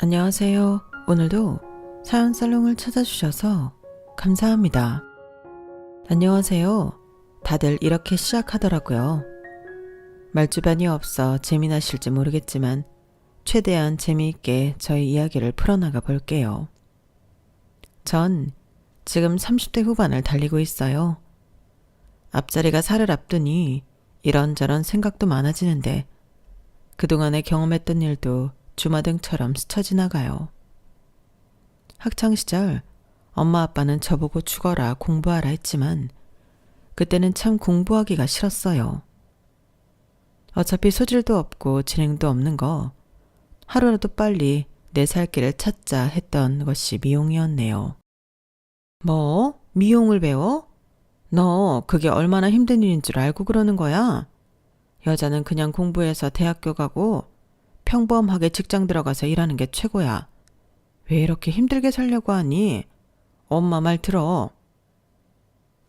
안녕하세요. 오늘도 사연 살롱을 찾아주셔서 감사합니다. 안녕하세요. 다들 이렇게 시작하더라고요. 말주변이 없어 재미나실지 모르겠지만 최대한 재미있게 저희 이야기를 풀어나가 볼게요. 전 지금 30대 후반을 달리고 있어요. 앞자리가 살을 앞두니 이런저런 생각도 많아지는데 그동안에 경험했던 일도 주마등처럼 스쳐 지나가요. 학창시절 엄마 아빠는 저보고 죽어라 공부하라 했지만 그때는 참 공부하기가 싫었어요. 어차피 소질도 없고 진행도 없는 거 하루라도 빨리 내 살 길을 찾자 했던 것이 미용이었네요. 뭐? 미용을 배워? 너 그게 얼마나 힘든 일인 줄 알고 그러는 거야? 여자는 그냥 공부해서 대학교 가고 평범하게 직장 들어가서 일하는 게 최고야. 왜 이렇게 힘들게 살려고 하니? 엄마 말 들어.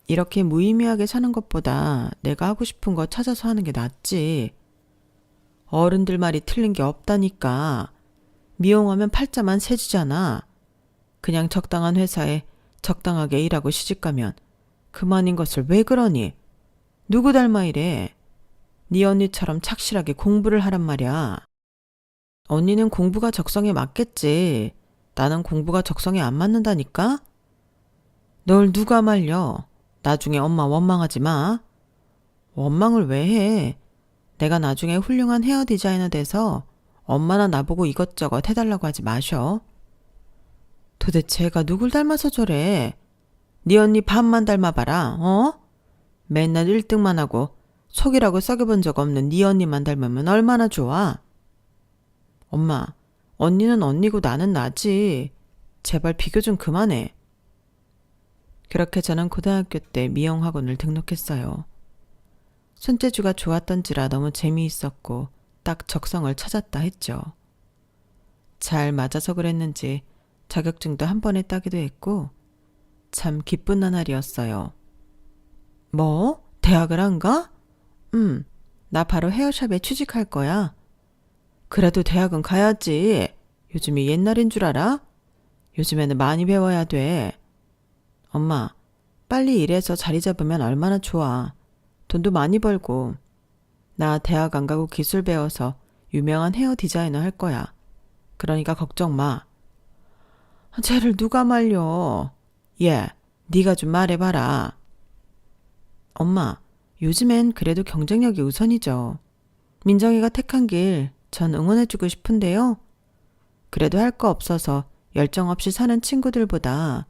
이렇게 무의미하게 사는 것보다 내가 하고 싶은 거 찾아서 하는 게 낫지. 어른들 말이 틀린 게 없다니까. 미용하면 팔자만 세지잖아. 그냥 적당한 회사에 적당하게 일하고 시집가면 그만인 것을 왜 그러니? 누구 닮아 이래? 네 언니처럼 착실하게 공부를 하란 말이야. 언니는 공부가 적성에 맞겠지. 나는 공부가 적성에 안 맞는다니까? 널 누가 말려? 나중에 엄마 원망하지 마. 원망을 왜 해? 내가 나중에 훌륭한 헤어 디자이너 돼서 엄마나 나보고 이것저것 해달라고 하지 마셔. 도대체 애가 누굴 닮아서 저래? 네 언니 반만 닮아봐라, 어? 맨날 1등만 하고 속이라고 썩여본 적 없는 네 언니만 닮으면 얼마나 좋아? 엄마, 언니는 언니고 나는 나지. 제발 비교 좀 그만해. 그렇게 저는 고등학교 때 미용학원을 등록했어요. 손재주가 좋았던지라 너무 재미있었고 딱 적성을 찾았다 했죠. 잘 맞아서 그랬는지 자격증도 한 번에 따기도 했고 참 기쁜 나날이었어요. 뭐? 대학을 안 가? 나 바로 헤어샵에 취직할 거야. 그래도 대학은 가야지. 요즘이 옛날인 줄 알아? 요즘에는 많이 배워야 돼. 엄마, 빨리 일해서 자리 잡으면 얼마나 좋아. 돈도 많이 벌고. 나 대학 안 가고 기술 배워서 유명한 헤어 디자이너 할 거야. 그러니까 걱정 마. 쟤를 누가 말려. 얘, 네가 좀 말해봐라. 엄마, 요즘엔 그래도 경쟁력이 우선이죠. 민정이가 택한 길 전 응원해주고 싶은데요. 그래도 할 거 없어서 열정 없이 사는 친구들보다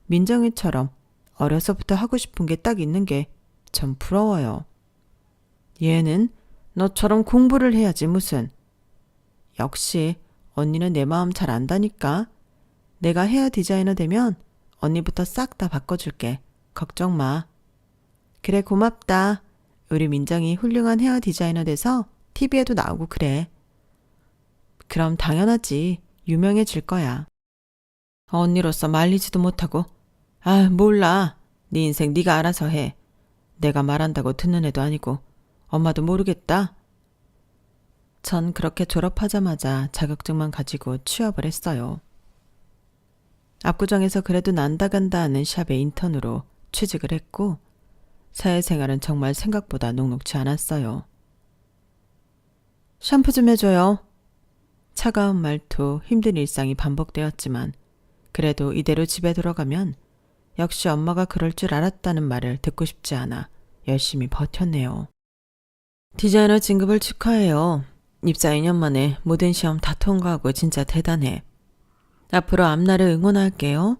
민정이처럼 어려서부터 하고 싶은 게 딱 있는 게 전 부러워요. 얘는 너처럼 공부를 해야지 무슨. 역시 언니는 내 마음 잘 안다니까. 내가 헤어 디자이너 되면 언니부터 싹 다 바꿔줄게. 걱정 마. 그래 고맙다. 우리 민정이 훌륭한 헤어 디자이너 돼서 TV에도 나오고 그래. 그럼 당연하지. 유명해질 거야. 언니로서 말리지도 못하고. 아, 몰라. 네 인생 네가 알아서 해. 내가 말한다고 듣는 애도 아니고 엄마도 모르겠다. 전 그렇게 졸업하자마자 자격증만 가지고 취업을 했어요. 압구정에서 그래도 난다 간다 하는 샵에 인턴으로 취직을 했고 사회생활은 정말 생각보다 녹록지 않았어요. 샴푸 좀 해줘요. 차가운 말투, 힘든 일상이 반복되었지만 그래도 이대로 집에 들어가면 역시 엄마가 그럴 줄 알았다는 말을 듣고 싶지 않아 열심히 버텼네요. 디자이너 진급을 축하해요. 입사 2년 만에 모든 시험 다 통과하고 진짜 대단해. 앞으로 앞날을 응원할게요.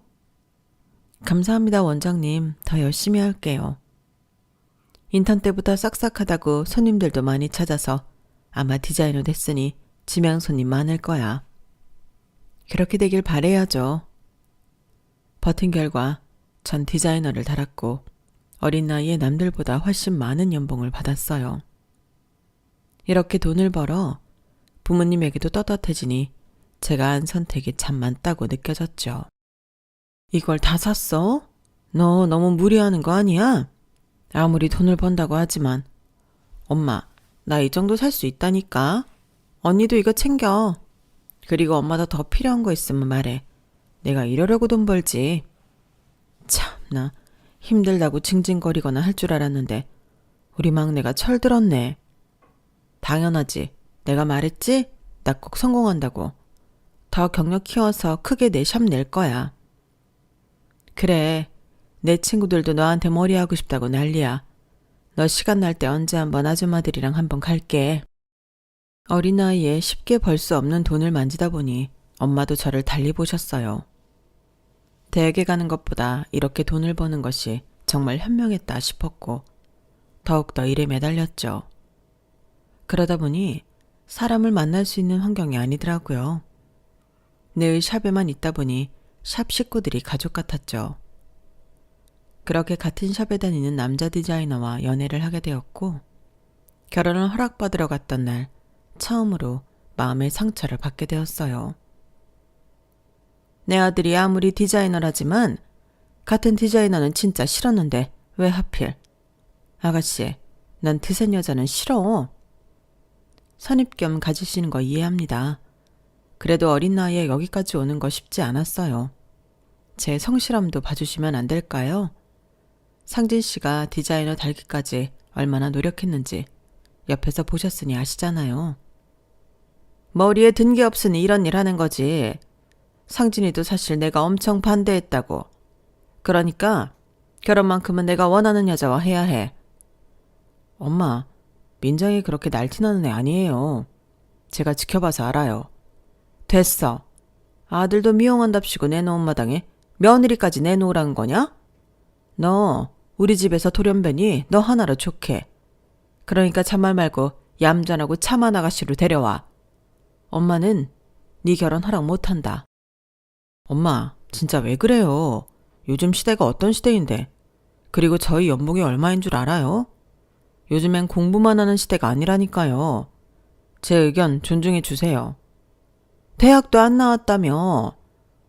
감사합니다 원장님. 더 열심히 할게요. 인턴 때부터 싹싹하다고 손님들도 많이 찾아서 아마 디자이너 됐으니 지명 손님 많을 거야. 그렇게 되길 바라야죠. 버틴 결과 전 디자이너를 달았고 어린 나이에 남들보다 훨씬 많은 연봉을 받았어요. 이렇게 돈을 벌어 부모님에게도 떳떳해지니 제가 한 선택이 참 많다고 느껴졌죠. 이걸 다 샀어? 너 너무 무리하는 거 아니야? 아무리 돈을 번다고 하지만 엄마, 나 이 정도 살 수 있다니까. 언니도 이거 챙겨. 그리고 엄마도 더 필요한 거 있으면 말해. 내가 이러려고 돈 벌지. 참나, 힘들다고 징징거리거나 할 줄 알았는데 우리 막내가 철들었네. 당연하지. 내가 말했지? 나 꼭 성공한다고. 더 경력 키워서 크게 내 샵 낼 거야. 그래. 내 친구들도 너한테 머리 하고 싶다고 난리야. 너 시간 날 때 언제 한번 아줌마들이랑 한번 갈게. 어린 나이에 쉽게 벌 수 없는 돈을 만지다 보니 엄마도 저를 달리 보셨어요. 대학에 가는 것보다 이렇게 돈을 버는 것이 정말 현명했다 싶었고 더욱더 일에 매달렸죠. 그러다 보니 사람을 만날 수 있는 환경이 아니더라고요. 늘 샵에만 있다 보니 샵 식구들이 가족 같았죠. 그렇게 같은 샵에 다니는 남자 디자이너와 연애를 하게 되었고 결혼을 허락받으러 갔던 날 처음으로 마음의 상처를 받게 되었어요. 내 아들이 아무리 디자이너라지만 같은 디자이너는 진짜 싫었는데 왜 하필? 아가씨, 난 드센 여자는 싫어. 선입견 가지시는 거 이해합니다. 그래도 어린 나이에 여기까지 오는 거 쉽지 않았어요. 제 성실함도 봐주시면 안 될까요? 상진 씨가 디자이너 달기까지 얼마나 노력했는지 옆에서 보셨으니 아시잖아요. 머리에 든 게 없으니 이런 일 하는 거지. 상진이도 사실 내가 엄청 반대했다고. 그러니까 결혼만큼은 내가 원하는 여자와 해야 해. 엄마, 민정이 그렇게 날티나는 애 아니에요. 제가 지켜봐서 알아요. 됐어. 아들도 미용한답시고 내놓은 마당에 며느리까지 내놓으라는 거냐? 너 우리 집에서 돌연변이 너 하나로 족해. 그러니까 참말 말고 얌전하고 참한 아가씨로 데려와. 엄마는 네 결혼 허락 못한다. 엄마, 진짜 왜 그래요? 요즘 시대가 어떤 시대인데. 그리고 저희 연봉이 얼마인 줄 알아요? 요즘엔 공부만 하는 시대가 아니라니까요. 제 의견 존중해 주세요. 대학도 안 나왔다며.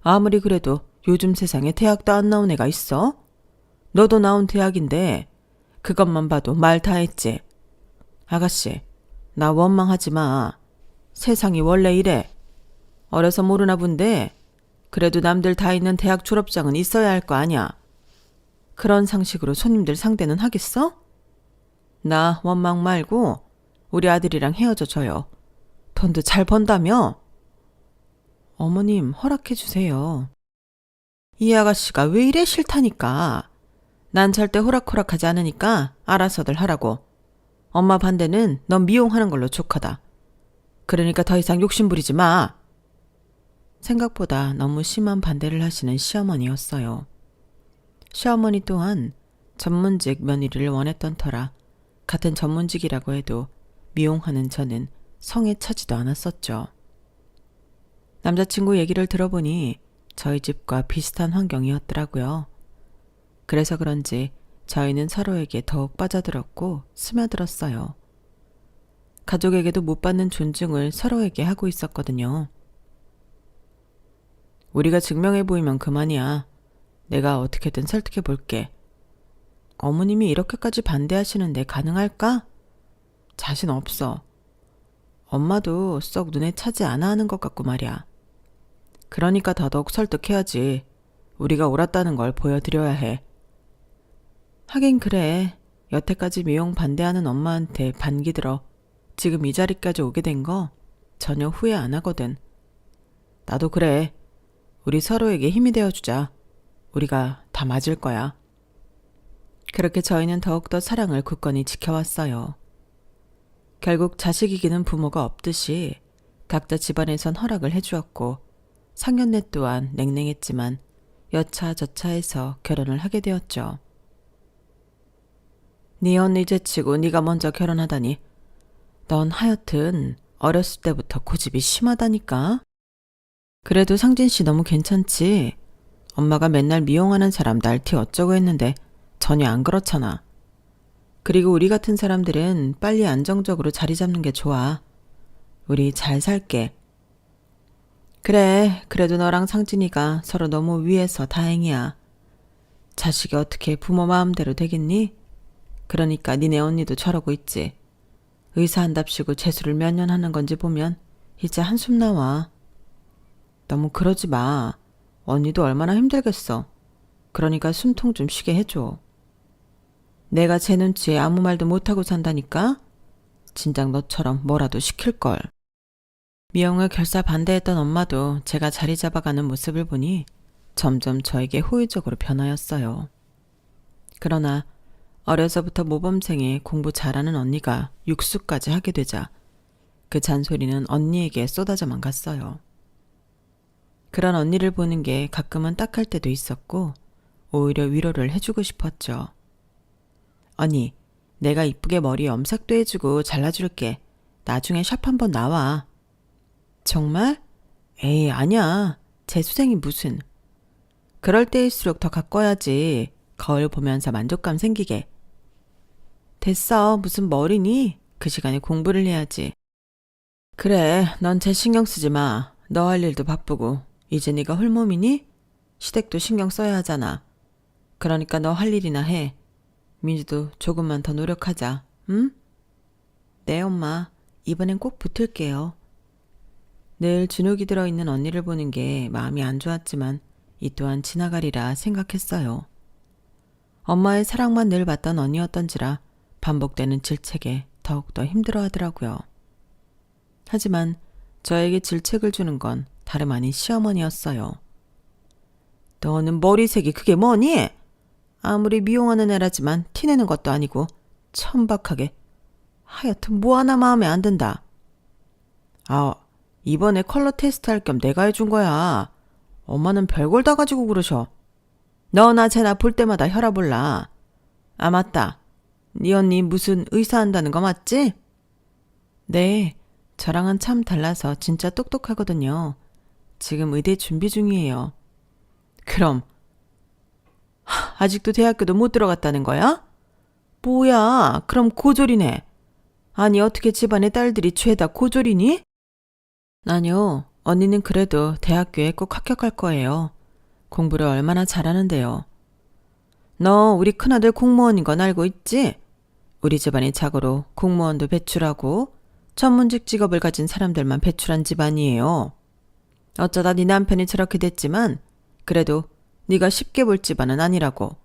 아무리 그래도 요즘 세상에 대학도 안 나온 애가 있어? 너도 나온 대학인데 그것만 봐도 말 다 했지. 아가씨, 나 원망하지 마. 세상이 원래 이래. 어려서 모르나 본데 그래도 남들 다 있는 대학 졸업장은 있어야 할 거 아냐. 그런 상식으로 손님들 상대는 하겠어? 나 원망 말고 우리 아들이랑 헤어져 줘요. 돈도 잘 번다며? 어머님 허락해 주세요. 이 아가씨가 왜 이래 싫다니까. 난 절대 호락호락하지 않으니까 알아서들 하라고. 엄마 반대는 넌 미용하는 걸로 족하다. 그러니까 더 이상 욕심 부리지 마. 생각보다 너무 심한 반대를 하시는 시어머니였어요. 시어머니 또한 전문직 며느리를 원했던 터라 같은 전문직이라고 해도 미용하는 저는 성에 차지도 않았었죠. 남자친구 얘기를 들어보니 저희 집과 비슷한 환경이었더라고요. 그래서 그런지 저희는 서로에게 더욱 빠져들었고 스며들었어요. 가족에게도 못 받는 존중을 서로에게 하고 있었거든요. 우리가 증명해 보이면 그만이야. 내가 어떻게든 설득해 볼게. 어머님이 이렇게까지 반대하시는데 가능할까? 자신 없어. 엄마도 썩 눈에 차지 않아 하는 것 같고 말이야. 그러니까 더더욱 설득해야지. 우리가 옳았다는 걸 보여드려야 해. 하긴 그래. 여태까지 미용 반대하는 엄마한테 반기 들어 지금 이 자리까지 오게 된 거 전혀 후회 안 하거든. 나도 그래. 우리 서로에게 힘이 되어주자. 우리가 다 맞을 거야. 그렇게 저희는 더욱더 사랑을 굳건히 지켜왔어요. 결국 자식 이기는 부모가 없듯이 각자 집안에선 허락을 해주었고 상견례 또한 냉랭했지만 여차저차해서 결혼을 하게 되었죠. 네 언니 제치고 네가 먼저 결혼하다니. 넌 하여튼 어렸을 때부터 고집이 심하다니까. 그래도 상진 씨 너무 괜찮지? 엄마가 맨날 미용하는 사람 날티 어쩌고 했는데 전혀 안 그렇잖아. 그리고 우리 같은 사람들은 빨리 안정적으로 자리 잡는 게 좋아. 우리 잘 살게. 그래, 그래도 너랑 상진이가 서로 너무 위해서 다행이야. 자식이 어떻게 부모 마음대로 되겠니? 그러니까 니네 언니도 저러고 있지. 의사 한답시고 재수를 몇 년 하는 건지 보면 이제 한숨 나와. 너무 그러지 마. 언니도 얼마나 힘들겠어. 그러니까 숨통 좀 쉬게 해줘. 내가 제 눈치에 아무 말도 못하고 산다니까? 진작 너처럼 뭐라도 시킬걸. 미영을 결사 반대했던 엄마도 제가 자리 잡아가는 모습을 보니 점점 저에게 호의적으로 변하였어요. 그러나 어려서부터 모범생에 공부 잘하는 언니가 육수까지 하게 되자 그 잔소리는 언니에게 쏟아져만 갔어요. 그런 언니를 보는 게 가끔은 딱할 때도 있었고 오히려 위로를 해주고 싶었죠. 언니, 내가 이쁘게 머리 염색도 해주고 잘라줄게. 나중에 샵 한번 나와. 정말? 에이, 아니야. 재수생이 무슨. 그럴 때일수록 더 가꿔야지. 거울 보면서 만족감 생기게. 됐어. 무슨 머리니? 그 시간에 공부를 해야지. 그래, 넌 제 신경 쓰지 마. 너 할 일도 바쁘고. 이제 네가 홀몸이니? 시댁도 신경 써야 하잖아. 그러니까 너 할 일이나 해. 민주도 조금만 더 노력하자. 응? 네, 엄마. 이번엔 꼭 붙을게요. 늘 주눅이 들어있는 언니를 보는 게 마음이 안 좋았지만 이 또한 지나가리라 생각했어요. 엄마의 사랑만 늘 받던 언니였던지라 반복되는 질책에 더욱더 힘들어하더라고요. 하지만 저에게 질책을 주는 건 다름 아닌 시어머니였어요. 너는 머리색이 그게 뭐니? 아무리 미용하는 애라지만 티내는 것도 아니고 천박하게. 하여튼 뭐 하나 마음에 안 든다. 아, 이번에 컬러 테스트 할 겸 내가 해준 거야. 엄마는 별걸 다 가지고 그러셔. 너나 쟤나 볼 때마다 혈압 올라. 아, 맞다. 네 언니 무슨 의사 한다는 거 맞지? 네, 저랑은 참 달라서 진짜 똑똑하거든요. 지금 의대 준비 중이에요. 그럼 아직도 대학교도 못 들어갔다는 거야? 뭐야, 그럼 고졸이네. 아니, 어떻게 집안의 딸들이 죄다 고졸이니? 아니요, 언니는 그래도 대학교에 꼭 합격할 거예요. 공부를 얼마나 잘하는데요. 너 우리 큰아들 공무원인 건 알고 있지? 우리 집안이 자고로 공무원도 배출하고 전문직 직업을 가진 사람들만 배출한 집안이에요. 어쩌다 네 남편이 저렇게 됐지만 그래도 네가 쉽게 볼 집안은 아니라고.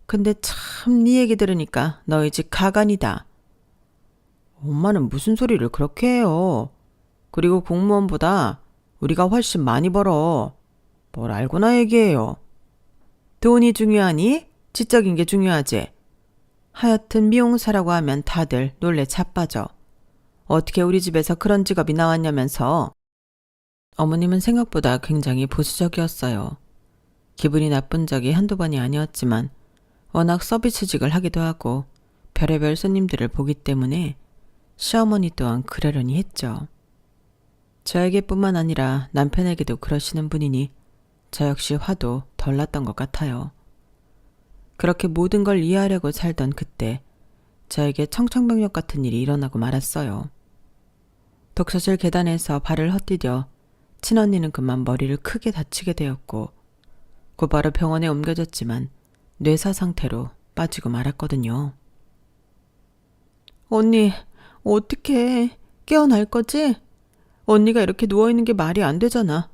근데 참 네 얘기 들으니까 너희 집 가관이다. 엄마는 무슨 소리를 그렇게 해요. 그리고 공무원보다 우리가 훨씬 많이 벌어. 뭘 알고나 얘기해요. 돈이 중요하니? 지적인 게 중요하지. 하여튼 미용사라고 하면 다들 놀래 자빠져. 어떻게 우리 집에서 그런 직업이 나왔냐면서. 어머님은 생각보다 굉장히 보수적이었어요. 기분이 나쁜 적이 한두 번이 아니었지만 워낙 서비스직을 하기도 하고 별의별 손님들을 보기 때문에 시어머니 또한 그러려니 했죠. 저에게뿐만 아니라 남편에게도 그러시는 분이니 저 역시 화도 덜 났던 것 같아요. 그렇게 모든 걸 이해하려고 살던 그때 저에게 청천벽력 같은 일이 일어나고 말았어요. 독서실 계단에서 발을 헛디뎌 친언니는 그만 머리를 크게 다치게 되었고 곧바로 병원에 옮겨졌지만 뇌사 상태로 빠지고 말았거든요. 언니, 어떡해. 깨어날 거지? 언니가 이렇게 누워있는 게 말이 안 되잖아.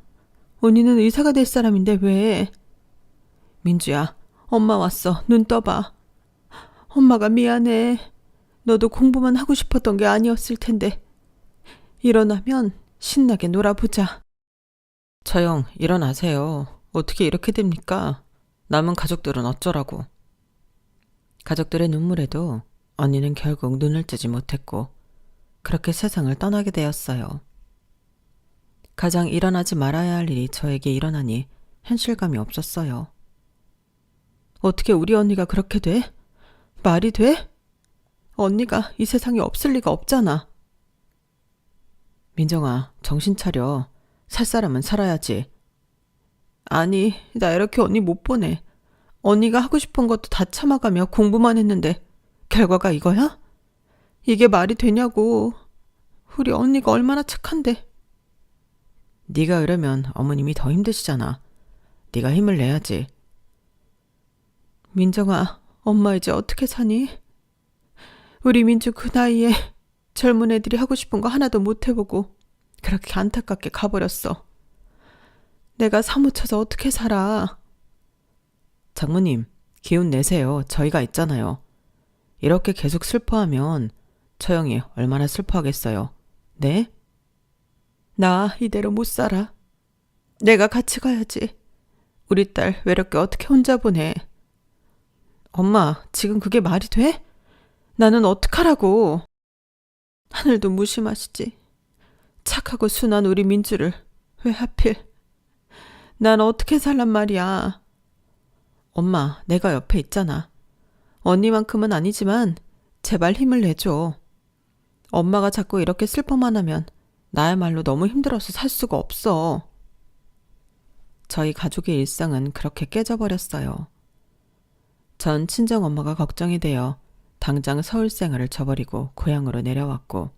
언니는 의사가 될 사람인데 왜? 민주야, 엄마 왔어. 눈 떠봐. 엄마가 미안해. 너도 공부만 하고 싶었던 게 아니었을 텐데. 일어나면 신나게 놀아보자. 저영, 일어나세요. 어떻게 이렇게 됩니까? 남은 가족들은 어쩌라고. 가족들의 눈물에도 언니는 결국 눈을 뜨지 못했고 그렇게 세상을 떠나게 되었어요. 가장 일어나지 말아야 할 일이 저에게 일어나니 현실감이 없었어요. 어떻게 우리 언니가 그렇게 돼? 말이 돼? 언니가 이 세상에 없을 리가 없잖아. 민정아, 정신 차려. 살 사람은 살아야지. 아니, 나 이렇게 언니 못 보내. 언니가 하고 싶은 것도 다 참아가며 공부만 했는데 결과가 이거야? 이게 말이 되냐고. 우리 언니가 얼마나 착한데. 네가 이러면 어머님이 더 힘드시잖아. 네가 힘을 내야지. 민정아, 엄마 이제 어떻게 사니? 우리 민주 그 나이에 젊은 애들이 하고 싶은 거 하나도 못 해보고 그렇게 안타깝게 가버렸어. 내가 사무쳐서 어떻게 살아. 장모님, 기운 내세요. 저희가 있잖아요. 이렇게 계속 슬퍼하면 처형이 얼마나 슬퍼하겠어요. 네? 나 이대로 못 살아. 내가 같이 가야지. 우리 딸 외롭게 어떻게 혼자 보내. 엄마, 지금 그게 말이 돼? 나는 어떡하라고. 하늘도 무심하시지. 착하고 순한 우리 민주를 왜 하필. 난 어떻게 살란 말이야. 엄마, 내가 옆에 있잖아. 언니만큼은 아니지만 제발 힘을 내줘. 엄마가 자꾸 이렇게 슬퍼만 하면 나야말로 너무 힘들어서 살 수가 없어. 저희 가족의 일상은 그렇게 깨져버렸어요. 전 친정엄마가 걱정이 되어 당장 서울 생활을 저버리고 고향으로 내려왔고,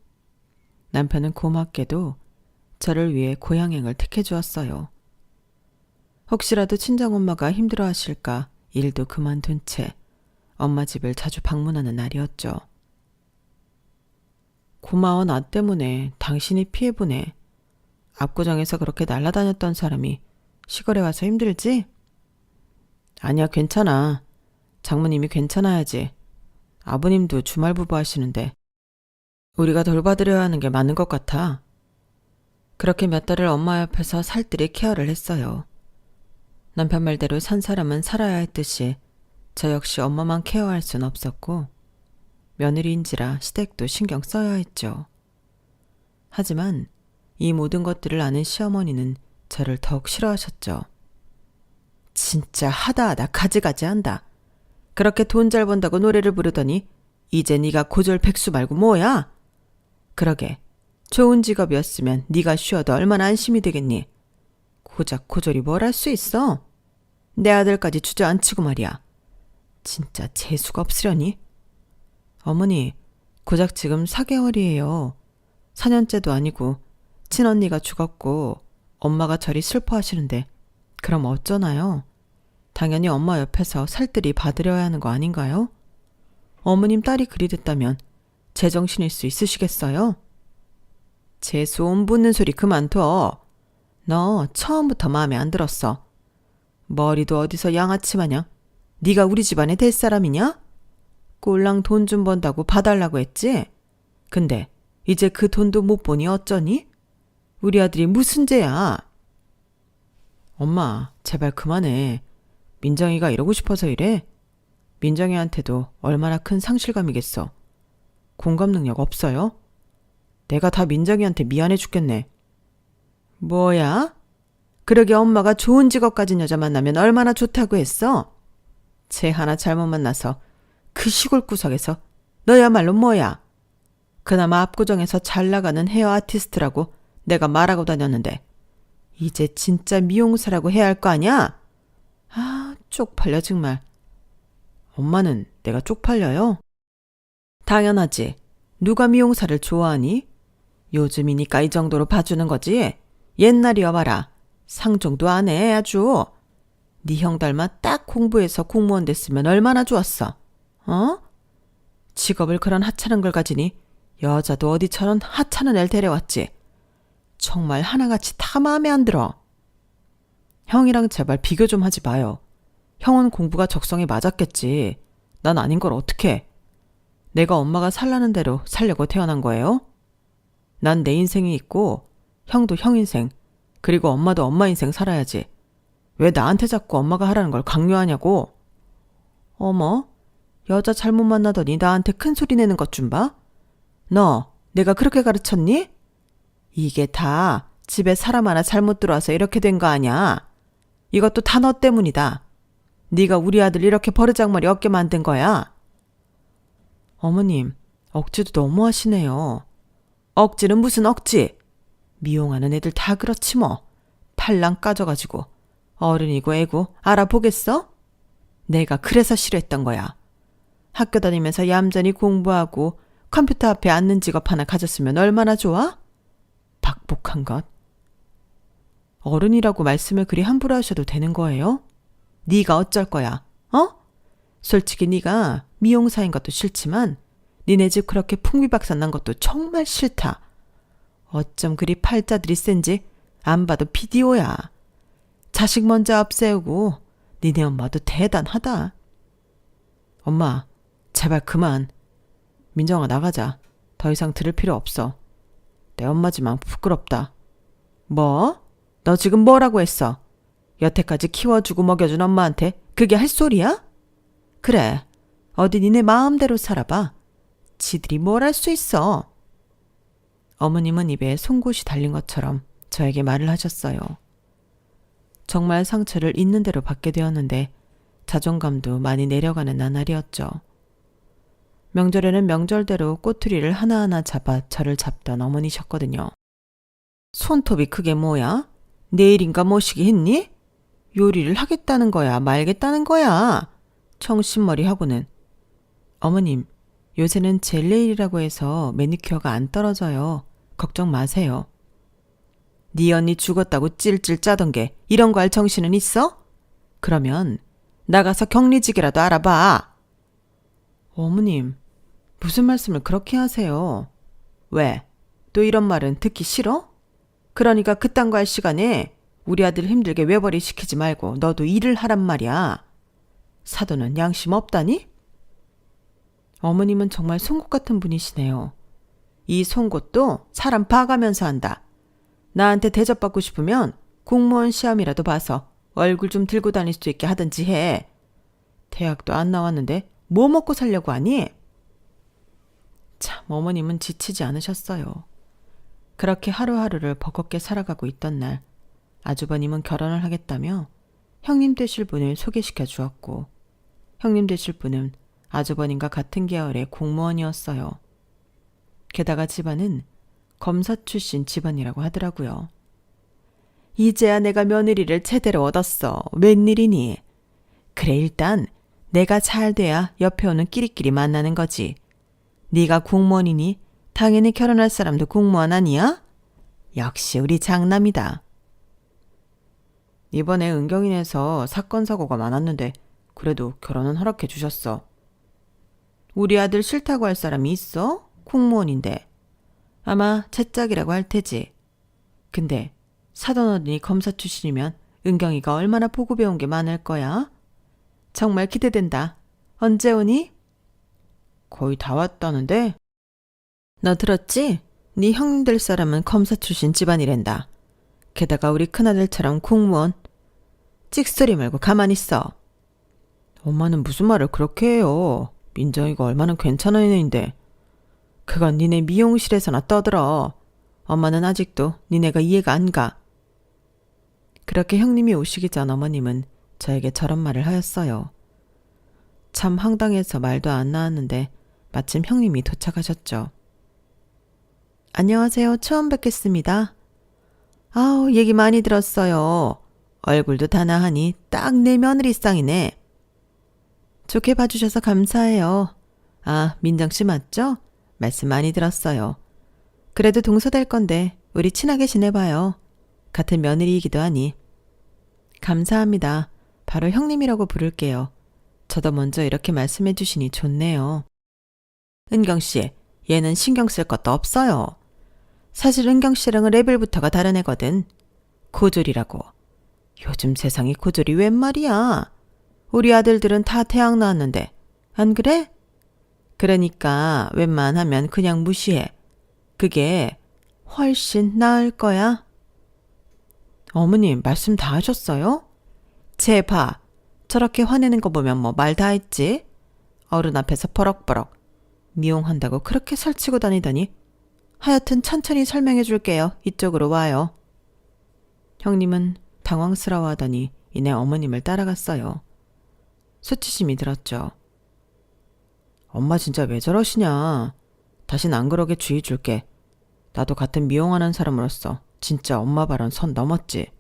남편은 고맙게도 저를 위해 고향행을 택해 주었어요. 혹시라도 친정엄마가 힘들어하실까 일도 그만둔 채 엄마 집을 자주 방문하는 날이었죠. 고마워, 나 때문에 당신이 피해보네. 압구정에서 그렇게 날아다녔던 사람이 시골에 와서 힘들지? 아니야, 괜찮아. 장모님이 괜찮아야지. 아버님도 주말부부 하시는데 우리가 돌봐드려야 하는 게 맞는 것 같아. 그렇게 몇 달을 엄마 옆에서 살뜰히 케어를 했어요. 남편 말대로 산 사람은 살아야 했듯이 저 역시 엄마만 케어할 순 없었고, 며느리인지라 시댁도 신경 써야 했죠. 하지만 이 모든 것들을 아는 시어머니는 저를 더욱 싫어하셨죠. 진짜 하다하다 가지가지 한다. 그렇게 돈 잘 번다고 노래를 부르더니 이제 네가 고졸 백수 말고 뭐야? 그러게, 좋은 직업이었으면 네가 쉬어도 얼마나 안심이 되겠니? 고작 고졸이 뭘 할 수 있어? 내 아들까지 주저앉히고 말이야. 진짜 재수가 없으려니? 어머니, 고작 지금 4개월이에요. 4년째도 아니고 친언니가 죽었고 엄마가 저리 슬퍼하시는데 그럼 어쩌나요? 당연히 엄마 옆에서 살뜰히 봐드려야 하는 거 아닌가요? 어머님 딸이 그리 됐다면 제정신일 수 있으시겠어요? 재수 온 붙는 소리 그만둬. 너 처음부터 마음에 안 들었어. 머리도 어디서 양아치 마냥 네가 우리 집안에 될 사람이냐? 꼴랑 돈 좀 번다고 봐달라고 했지? 근데 이제 그 돈도 못 보니 어쩌니? 우리 아들이 무슨 죄야? 엄마, 제발 그만해. 민정이가 이러고 싶어서 이래? 민정이한테도 얼마나 큰 상실감이겠어. 공감 능력 없어요? 내가 다 민정이한테 미안해 죽겠네. 뭐야? 그러게 엄마가 좋은 직업 가진 여자 만나면 얼마나 좋다고 했어? 쟤 하나 잘못 만나서 그 시골 구석에서 너야말로 뭐야? 그나마 압구정에서 잘 나가는 헤어 아티스트라고 내가 말하고 다녔는데 이제 진짜 미용사라고 해야 할 거 아니야? 아, 쪽팔려 정말. 엄마는 내가 쪽팔려요? 당연하지. 누가 미용사를 좋아하니? 요즘이니까 이 정도로 봐주는 거지. 옛날이여 봐라. 상종도 안 해 아주. 네 형 닮아 딱 공부해서 공무원 됐으면 얼마나 좋았어. 어? 직업을 그런 하찮은 걸 가지니 여자도 어디처럼 하찮은 애를 데려왔지. 정말 하나같이 다 마음에 안 들어. 형이랑 제발 비교 좀 하지 마요. 형은 공부가 적성에 맞았겠지. 난 아닌 걸 어떡해. 내가 엄마가 살라는 대로 살려고 태어난 거예요? 난 내 인생이 있고 형도 형 인생, 그리고 엄마도 엄마 인생 살아야지. 왜 나한테 자꾸 엄마가 하라는 걸 강요하냐고. 어머, 여자 잘못 만나더니 나한테 큰 소리 내는 것 좀 봐. 너 내가 그렇게 가르쳤니? 이게 다 집에 사람 하나 잘못 들어와서 이렇게 된 거 아냐. 이것도 다 너 때문이다. 네가 우리 아들 이렇게 버르장머리 없게 만든 거야. 어머님, 억지도 너무 하시네요. 억지는 무슨 억지. 미용하는 애들 다 그렇지 뭐. 팔랑 까져가지고 어른이고 애고 알아보겠어? 내가 그래서 싫어했던 거야. 학교 다니면서 얌전히 공부하고 컴퓨터 앞에 앉는 직업 하나 가졌으면 얼마나 좋아? 박복한 것. 어른이라고 말씀을 그리 함부로 하셔도 되는 거예요? 네가 어쩔 거야, 어? 솔직히 네가 미용사인 것도 싫지만 니네 집 그렇게 풍비박산 난 것도 정말 싫다. 어쩜 그리 팔자들이 센지 안 봐도 비디오야. 자식 먼저 앞세우고 니네 엄마도 대단하다. 엄마, 제발 그만. 민정아, 나가자. 더 이상 들을 필요 없어. 내 엄마지만 부끄럽다. 뭐? 너 지금 뭐라고 했어? 여태까지 키워주고 먹여준 엄마한테 그게 할 소리야? 그래, 어디 니네 마음대로 살아봐. 지들이 뭘 할 수 있어. 어머님은 입에 송곳이 달린 것처럼 저에게 말을 하셨어요. 정말 상처를 있는 대로 받게 되었는데 자존감도 많이 내려가는 나날이었죠. 명절에는 명절대로 꼬투리를 하나하나 잡아 저를 잡던 어머니셨거든요. 손톱이 그게 뭐야? 내일인가 모시기 했니? 요리를 하겠다는 거야, 말겠다는 거야? 청신머리 하고는. 어머님, 요새는 젤네일이라고 해서 매니큐어가 안 떨어져요. 걱정 마세요. 네 언니 죽었다고 찔찔 짜던 게 이런 거 할 정신은 있어? 그러면 나가서 격리직이라도 알아봐. 어머님, 무슨 말씀을 그렇게 하세요? 왜? 또 이런 말은 듣기 싫어? 그러니까 그딴 거 할 시간에 우리 아들 힘들게 외벌이 시키지 말고 너도 일을 하란 말이야. 사돈은 양심 없다니? 어머님은 정말 송곳 같은 분이시네요. 이 송곳도 사람 봐가면서 한다. 나한테 대접받고 싶으면 공무원 시험이라도 봐서 얼굴 좀 들고 다닐 수 있게 하든지 해. 대학도 안 나왔는데 뭐 먹고 살려고 하니? 참, 어머님은 지치지 않으셨어요. 그렇게 하루하루를 버겁게 살아가고 있던 날, 아주버님은 결혼을 하겠다며 형님 되실 분을 소개시켜 주었고, 형님 되실 분은 아주버님과 같은 계열의 공무원이었어요. 게다가 집안은 검사 출신 집안이라고 하더라고요. 이제야 내가 며느리를 제대로 얻었어. 웬일이니? 그래, 일단 내가 잘 돼야 옆에 오는 끼리끼리 만나는 거지. 네가 공무원이니 당연히 결혼할 사람도 공무원 아니야? 역시 우리 장남이다. 이번에 은경인에서 사건 사고가 많았는데 그래도 결혼은 허락해 주셨어. 우리 아들 싫다고 할 사람이 있어? 공무원인데. 아마 채짝이라고 할 테지. 근데 사돈 어른이 검사 출신이면 은경이가 얼마나 보고 배운 게 많을 거야? 정말 기대된다. 언제 오니? 거의 다 왔다는데? 너 들었지? 네 형님 될 사람은 검사 출신 집안이란다. 게다가 우리 큰아들처럼 공무원. 찍소리 말고 가만히 있어. 엄마는 무슨 말을 그렇게 해요. 민정이가 얼마나 괜찮은 애인데. 그건 니네 미용실에서나 떠들어. 엄마는 아직도 니네가 이해가 안 가. 그렇게 형님이 오시기 전 어머님은 저에게 저런 말을 하였어요. 참 황당해서 말도 안 나왔는데 마침 형님이 도착하셨죠. 안녕하세요. 처음 뵙겠습니다. 아우, 얘기 많이 들었어요. 얼굴도 다나하니 딱 내 며느리상이네. 좋게 봐주셔서 감사해요. 아, 민정씨 맞죠? 말씀 많이 들었어요. 그래도 동서될 건데 우리 친하게 지내봐요. 같은 며느리이기도 하니. 감사합니다. 바로 형님이라고 부를게요. 저도 먼저 이렇게 말씀해 주시니 좋네요. 은경씨, 얘는 신경 쓸 것도 없어요. 사실 은경씨랑은 레벨부터가 다른 애거든. 고졸이라고. 요즘 세상에 고졸이 웬 말이야. 우리 아들들은 다 대학 나왔는데. 안 그래? 그러니까 웬만하면 그냥 무시해. 그게 훨씬 나을 거야. 어머님, 말씀 다 하셨어요? 쟤 봐. 저렇게 화내는 거 보면 뭐 말 다 했지? 어른 앞에서 버럭버럭. 미용한다고 그렇게 설치고 다니더니. 하여튼 천천히 설명해 줄게요. 이쪽으로 와요. 형님은 당황스러워하더니 이내 어머님을 따라갔어요. 수치심이 들었죠. 엄마 진짜 왜 저러시냐. 다신 안 그러게 주의 줄게. 나도 같은 미용하는 사람으로서 진짜 엄마 발언 선 넘었지.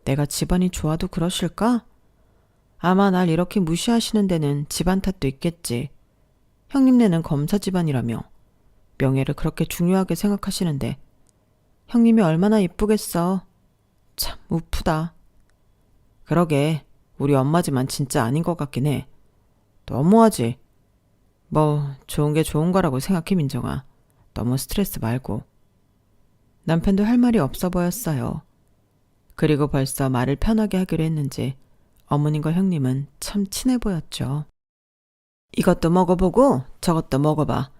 내가 집안이 좋아도 그러실까? 아마 날 이렇게 무시하시는 데는 집안 탓도 있겠지. 형님네는 검사 집안이라며 명예를 그렇게 중요하게 생각하시는데 형님이 얼마나 이쁘겠어. 참 우프다. 그러게 우리 엄마지만 진짜 아닌 것 같긴 해. 너무하지. 뭐 좋은 게 좋은 거라고 생각해 민정아. 너무 스트레스 말고. 남편도 할 말이 없어 보였어요. 그리고 벌써 말을 편하게 하기로 했는지 어머님과 형님은 참 친해 보였죠. 이것도 먹어보고 저것도 먹어봐.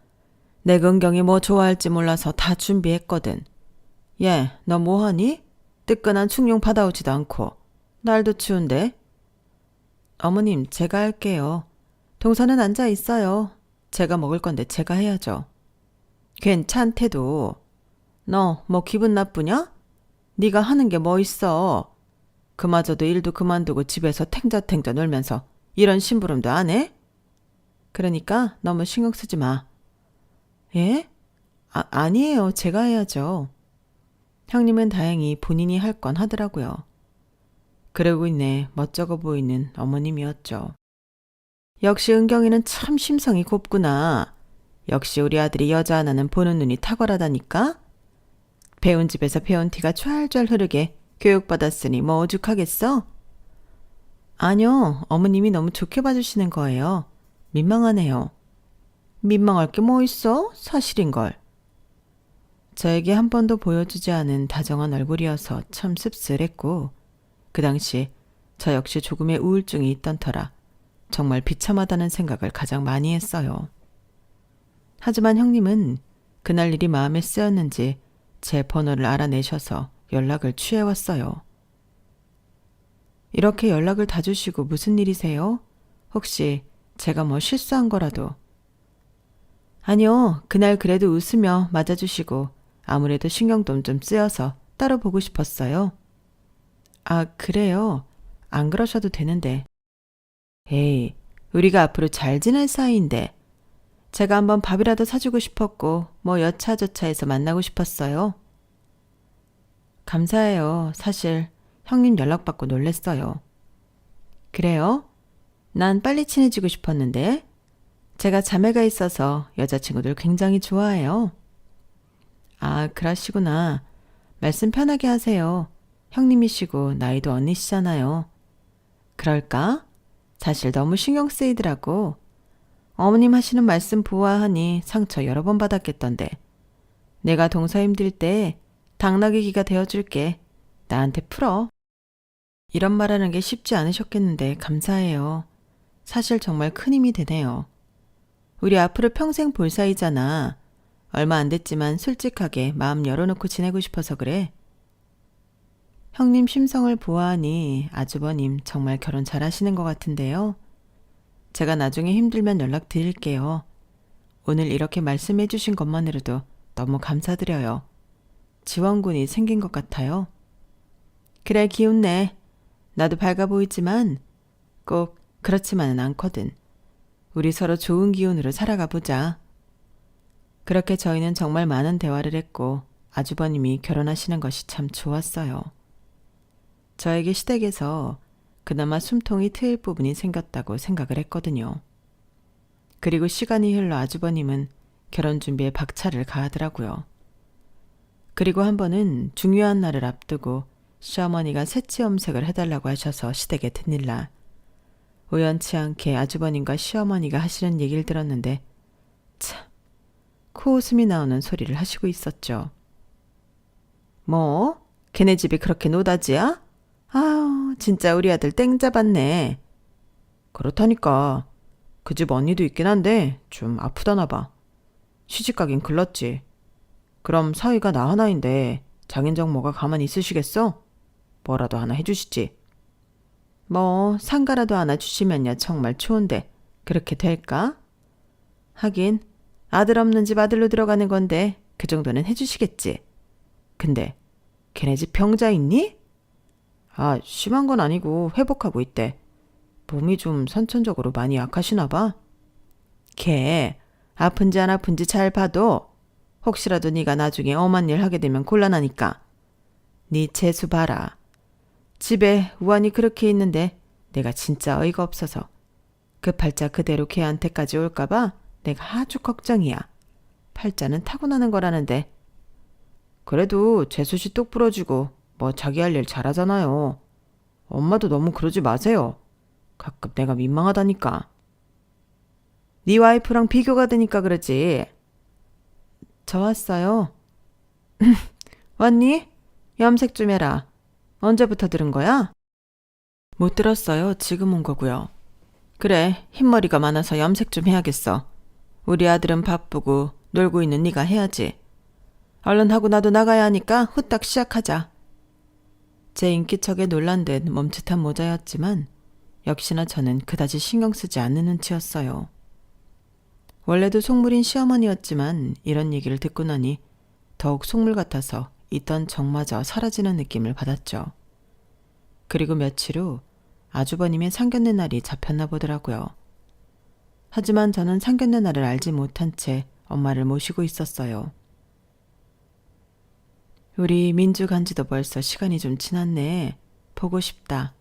내 은경이 뭐 좋아할지 몰라서 다 준비했거든. 얘, 너 뭐하니? 뜨끈한 충용 받아오지도 않고. 날도 추운데. 어머님, 제가 할게요. 동서는 앉아 있어요. 제가 먹을 건데 제가 해야죠. 괜찮대도. 너 뭐 기분 나쁘냐? 네가 하는 게 뭐 있어. 그마저도 일도 그만두고 집에서 탱자탱자 놀면서 이런 심부름도 안 해? 그러니까 너무 신경 쓰지 마. 예? 아니에요. 제가 해야죠. 형님은 다행히 본인이 할 건 하더라고요. 그러고 있네 멋쩍어 보이는 어머님이었죠. 역시 은경이는 참 심성이 곱구나. 역시 우리 아들이 여자 하나는 보는 눈이 탁월하다니까. 배운 집에서 배운 티가 좔좔 흐르게 교육받았으니 뭐 오죽하겠어? 아니요. 어머님이 너무 좋게 봐주시는 거예요. 민망하네요. 민망할 게 뭐 있어? 사실인걸. 저에게 한 번도 보여주지 않은 다정한 얼굴이어서 참 씁쓸했고 그 당시 저 역시 조금의 우울증이 있던 터라 정말 비참하다는 생각을 가장 많이 했어요. 하지만 형님은 그날 일이 마음에 쓰였는지 제 번호를 알아내셔서 연락을 취해왔어요. 이렇게 연락을 다 주시고 무슨 일이세요? 혹시 제가 뭐 실수한 거라도. 아니요. 그날 그래도 웃으며 맞아주시고 아무래도 신경도 좀 쓰여서 따로 보고 싶었어요. 아, 그래요? 안 그러셔도 되는데. 에이, 우리가 앞으로 잘 지낼 사이인데. 제가 한번 밥이라도 사주고 싶었고 뭐 여차저차해서 만나고 싶었어요. 감사해요. 사실 형님 연락받고 놀랬어요. 그래요? 난 빨리 친해지고 싶었는데. 제가 자매가 있어서 여자친구들 굉장히 좋아해요. 아, 그러시구나. 말씀 편하게 하세요. 형님이시고 나이도 언니시잖아요. 그럴까? 사실 너무 신경 쓰이더라고. 어머님 하시는 말씀 보아하니 상처 여러 번 받았겠던데. 내가 동서 힘들 때 당나귀기가 되어줄게. 나한테 풀어. 이런 말하는 게 쉽지 않으셨겠는데 감사해요. 사실 정말 큰 힘이 되네요. 우리 앞으로 평생 볼 사이잖아. 얼마 안 됐지만 솔직하게 마음 열어놓고 지내고 싶어서 그래. 형님 심성을 보아하니 아주버님 정말 결혼 잘하시는 것 같은데요. 제가 나중에 힘들면 연락드릴게요. 오늘 이렇게 말씀해 주신 것만으로도 너무 감사드려요. 지원군이 생긴 것 같아요. 그래, 기운내. 나도 밝아 보이지만 꼭 그렇지만은 않거든. 우리 서로 좋은 기운으로 살아가 보자. 그렇게 저희는 정말 많은 대화를 했고 아주버님이 결혼하시는 것이 참 좋았어요. 저에게 시댁에서 그나마 숨통이 트일 부분이 생겼다고 생각을 했거든요. 그리고 시간이 흘러 아주버님은 결혼 준비에 박차를 가하더라고요. 그리고 한 번은 중요한 날을 앞두고 시어머니가 새치 염색을 해달라고 하셔서 시댁에 드릴 날 우연치 않게 아주버님과 시어머니가 하시는 얘기를 들었는데 참 코웃음이 나오는 소리를 하시고 있었죠. 뭐? 걔네 집이 그렇게 노다지야? 아우 진짜 우리 아들 땡 잡았네. 그렇다니까. 그 집 언니도 있긴 한데 좀 아프다나 봐. 시집가긴 글렀지. 그럼 사위가 나 하나인데 장인정 뭐가 가만히 있으시겠어? 뭐라도 하나 해주시지. 뭐 상가라도 하나 주시면야 정말 좋은데 그렇게 될까? 하긴 아들 없는 집 아들로 들어가는 건데 그 정도는 해주시겠지. 근데 걔네 집 병자 있니? 아, 심한 건 아니고 회복하고 있대. 몸이 좀 선천적으로 많이 약하시나 봐. 걔 아픈지 안 아픈지 잘 봐도 혹시라도 네가 나중에 엄한 일 하게 되면 곤란하니까. 네 재수 봐라. 집에 우환이 그렇게 있는데 내가 진짜 어이가 없어서 그 팔자 그대로 걔한테까지 올까봐 내가 아주 걱정이야. 팔자는 타고나는 거라는데. 그래도 재수씨 똑 부러지고 뭐 자기 할 일 잘하잖아요. 엄마도 너무 그러지 마세요. 가끔 내가 민망하다니까. 네 와이프랑 비교가 되니까 그러지. 저 왔어요. 왔니? 염색 좀 해라. 언제부터 들은 거야? 못 들었어요. 지금 온 거고요. 그래, 흰머리가 많아서 염색 좀 해야겠어. 우리 아들은 바쁘고 놀고 있는 네가 해야지. 얼른 하고 나도 나가야 하니까 후딱 시작하자. 제 인기척에 놀란 듯 멈칫한 모자였지만 역시나 저는 그다지 신경 쓰지 않는 눈치였어요. 원래도 속물인 시어머니였지만 이런 얘기를 듣고 나니 더욱 속물 같아서 있던 정마저 사라지는 느낌을 받았죠. 그리고 며칠 후 아주버님의 상견례 날이 잡혔나 보더라고요. 하지만 저는 상견례 날을 알지 못한 채 엄마를 모시고 있었어요. 우리 민주 간지도 벌써 시간이 좀 지났네. 보고 싶다.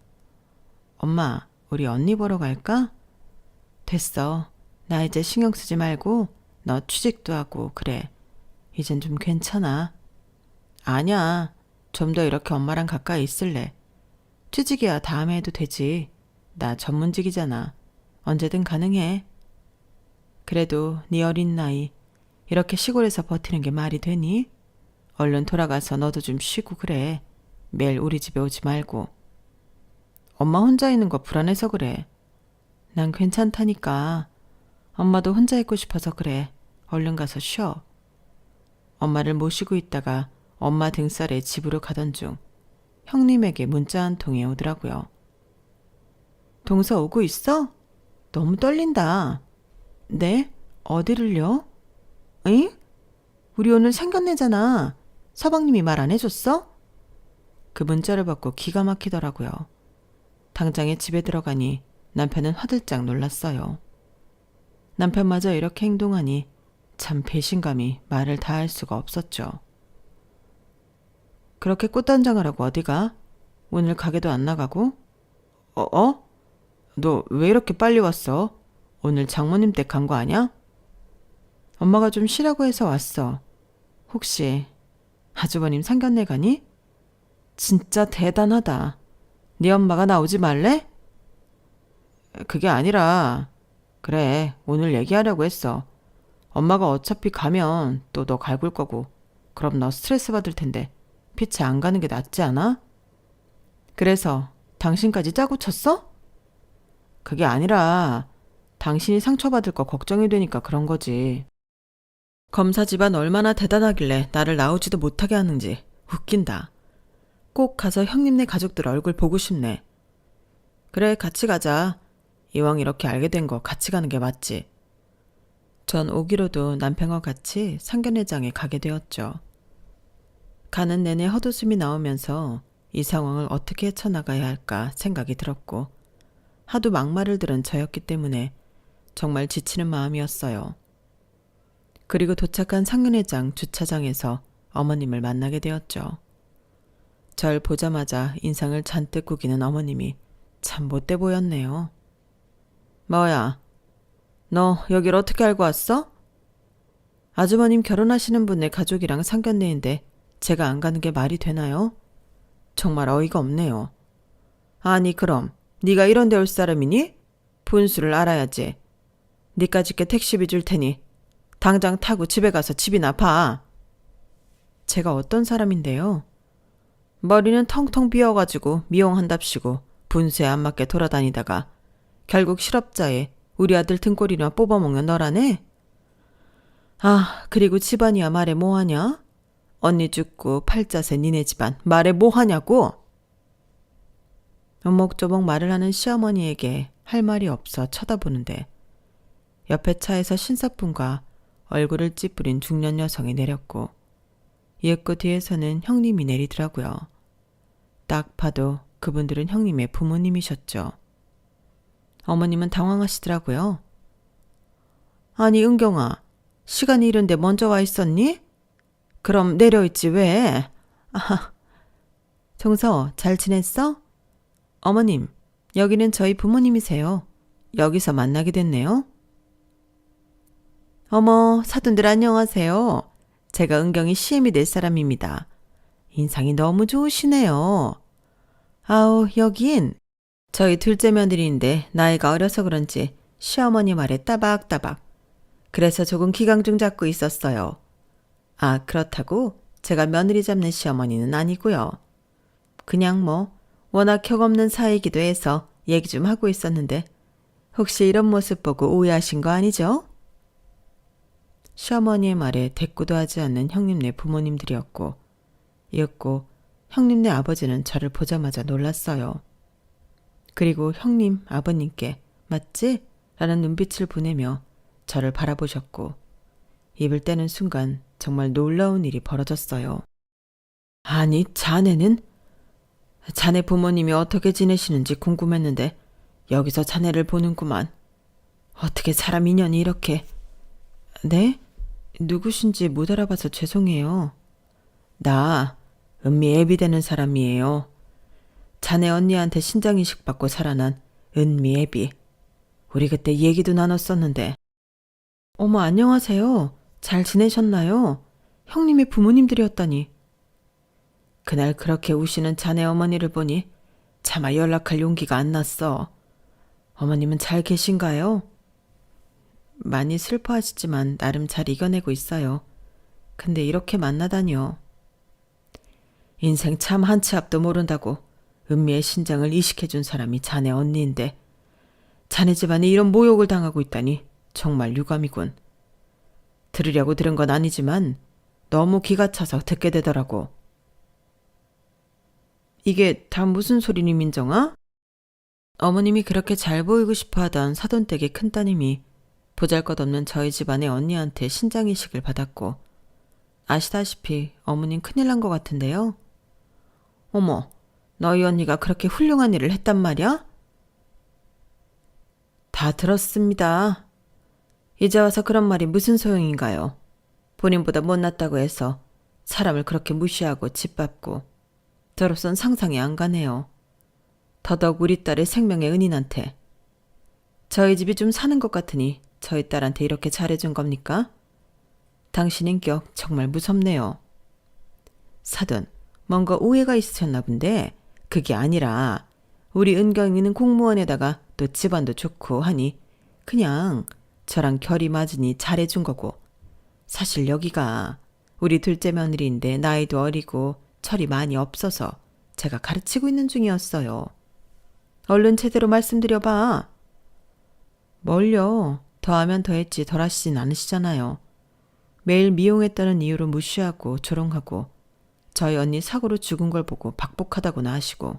엄마, 우리 언니 보러 갈까? 됐어. 나 이제 신경 쓰지 말고 너 취직도 하고 그래. 이젠 좀 괜찮아. 아니야. 좀 더 이렇게 엄마랑 가까이 있을래. 취직이야 다음에 해도 되지. 나 전문직이잖아. 언제든 가능해. 그래도 네 어린 나이 이렇게 시골에서 버티는 게 말이 되니? 얼른 돌아가서 너도 좀 쉬고 그래. 매일 우리 집에 오지 말고. 엄마 혼자 있는 거 불안해서 그래. 난 괜찮다니까. 엄마도 혼자 있고 싶어서 그래. 얼른 가서 쉬어. 엄마를 모시고 있다가 엄마 등살에 집으로 가던 중 형님에게 문자 한 통이 오더라고요. 동서 오고 있어? 너무 떨린다. 네? 어디를요? 응? 우리 오늘 상견례잖아. 서방님이 말 안 해줬어? 그 문자를 받고 기가 막히더라고요. 당장에 집에 들어가니 남편은 화들짝 놀랐어요. 남편마저 이렇게 행동하니 참 배신감이 말을 다할 수가 없었죠. 그렇게 꽃단장을 하고 어디가? 오늘 가게도 안 나가고? 너 왜 이렇게 빨리 왔어? 오늘 장모님 댁 간 거 아냐? 엄마가 좀 쉬라고 해서 왔어. 혹시 아주버님 상견례 가니? 진짜 대단하다. 네 엄마가 나오지 말래? 그게 아니라 그래 오늘 얘기하려고 했어. 엄마가 어차피 가면 또 너 갈굴 거고 그럼 너 스트레스 받을 텐데 피치 안 가는 게 낫지 않아? 그래서 당신까지 짜고 쳤어? 그게 아니라 당신이 상처받을 거 걱정이 되니까 그런 거지. 검사 집안 얼마나 대단하길래 나를 나오지도 못하게 하는지 웃긴다. 꼭 가서 형님네 가족들 얼굴 보고 싶네. 그래 같이 가자. 이왕 이렇게 알게 된 거 같이 가는 게 맞지. 전 오기로도 남편과 같이 상견례장에 가게 되었죠. 가는 내내 헛웃음이 나오면서 이 상황을 어떻게 헤쳐나가야 할까 생각이 들었고 하도 막말을 들은 저였기 때문에 정말 지치는 마음이었어요. 그리고 도착한 상견례장 주차장에서 어머님을 만나게 되었죠. 절 보자마자 인상을 잔뜩 구기는 어머님이 참 못돼 보였네요. 뭐야, 너 여길 어떻게 알고 왔어? 아주버님 결혼하시는 분의 가족이랑 상견례인데 제가 안 가는 게 말이 되나요? 정말 어이가 없네요. 아니 그럼 네가 이런 데 올 사람이니? 분수를 알아야지. 니까짓게 택시비 줄 테니 당장 타고 집에 가서 집이나 봐. 제가 어떤 사람인데요? 머리는 텅텅 비어가지고 미용한답시고 분수에 안 맞게 돌아다니다가 결국 실업자에 우리 아들 등골이나 뽑아먹는 너라네? 아, 그리고 집안이야 말해 뭐하냐? 언니 죽고 팔자세 니네 집안 말해 뭐하냐고? 오목조목 말을 하는 시어머니에게 할 말이 없어 쳐다보는데 옆에 차에서 신사분과 얼굴을 찌푸린 중년 여성이 내렸고 이윽고 뒤에서는 형님이 내리더라고요. 딱 봐도 그분들은 형님의 부모님이셨죠. 어머님은 당황하시더라고요. 아니 은경아, 시간이 이른데 먼저 와 있었니? 그럼 내려있지 왜? 아하. 정서 잘 지냈어? 어머님, 여기는 저희 부모님이세요. 여기서 만나게 됐네요. 어머, 사돈들 안녕하세요. 제가 은경이 시엠이 될 사람입니다. 인상이 너무 좋으시네요. 아우, 여긴 저희 둘째 며느리인데 나이가 어려서 그런지 시어머니 말에 따박따박. 그래서 조금 기강중 잡고 있었어요. 아, 그렇다고 제가 며느리 잡는 시어머니는 아니고요. 그냥 워낙 격없는 사이이기도 해서 얘기 좀 하고 있었는데 혹시 이런 모습 보고 오해하신 거 아니죠? 시어머니의 말에 대꾸도 하지 않는 형님네 부모님들이었고 이윽고 형님네 아버지는 저를 보자마자 놀랐어요. 그리고 형님 아버님께 맞지? 라는 눈빛을 보내며 저를 바라보셨고 입을 떼는 순간 정말 놀라운 일이 벌어졌어요. 아니, 자네는? 자네 부모님이 어떻게 지내시는지 궁금했는데 여기서 자네를 보는구만. 어떻게 사람 인연이 이렇게... 네? 누구신지 못 알아봐서 죄송해요. 나 은미 애비 되는 사람이에요. 자네 언니한테 신장이식 받고 살아난 은미 애비. 우리 그때 얘기도 나눴었는데. 어머, 안녕하세요. 잘 지내셨나요? 형님의 부모님들이었다니. 그날 그렇게 우시는 자네 어머니를 보니 차마 연락할 용기가 안 났어. 어머님은 잘 계신가요? 많이 슬퍼하시지만 나름 잘 이겨내고 있어요. 근데 이렇게 만나다니요. 인생 참 한 치 앞도 모른다고 은미의 신장을 이식해준 사람이 자네 언니인데 자네 집안이 이런 모욕을 당하고 있다니 정말 유감이군. 들으려고 들은 건 아니지만 너무 기가 차서 듣게 되더라고. 이게 다 무슨 소리니 민정아? 어머님이 그렇게 잘 보이고 싶어 하던 사돈댁의 큰따님이 보잘것없는 저희 집안의 언니한테 신장이식을 받았고 아시다시피 어머님 큰일 난 것 같은데요. 어머, 너희 언니가 그렇게 훌륭한 일을 했단 말이야? 다 들었습니다. 이제 와서 그런 말이 무슨 소용인가요? 본인보다 못났다고 해서 사람을 그렇게 무시하고 짓밟고 저로선 상상이 안 가네요. 더더욱 우리 딸의 생명의 은인한테. 저희 집이 좀 사는 것 같으니 저희 딸한테 이렇게 잘해준 겁니까? 당신 인격 정말 무섭네요. 사돈, 뭔가 오해가 있으셨나 본데 그게 아니라 우리 은경이는 공무원에다가 또 집안도 좋고 하니 그냥 저랑 결이 맞으니 잘해준 거고 사실 여기가 우리 둘째 며느리인데 나이도 어리고 철이 많이 없어서 제가 가르치고 있는 중이었어요. 얼른 제대로 말씀드려봐. 뭘요? 더하면 더했지 덜 하시진 않으시잖아요. 매일 미용했다는 이유로 무시하고 조롱하고 저희 언니 사고로 죽은 걸 보고 박복하다고나 하시고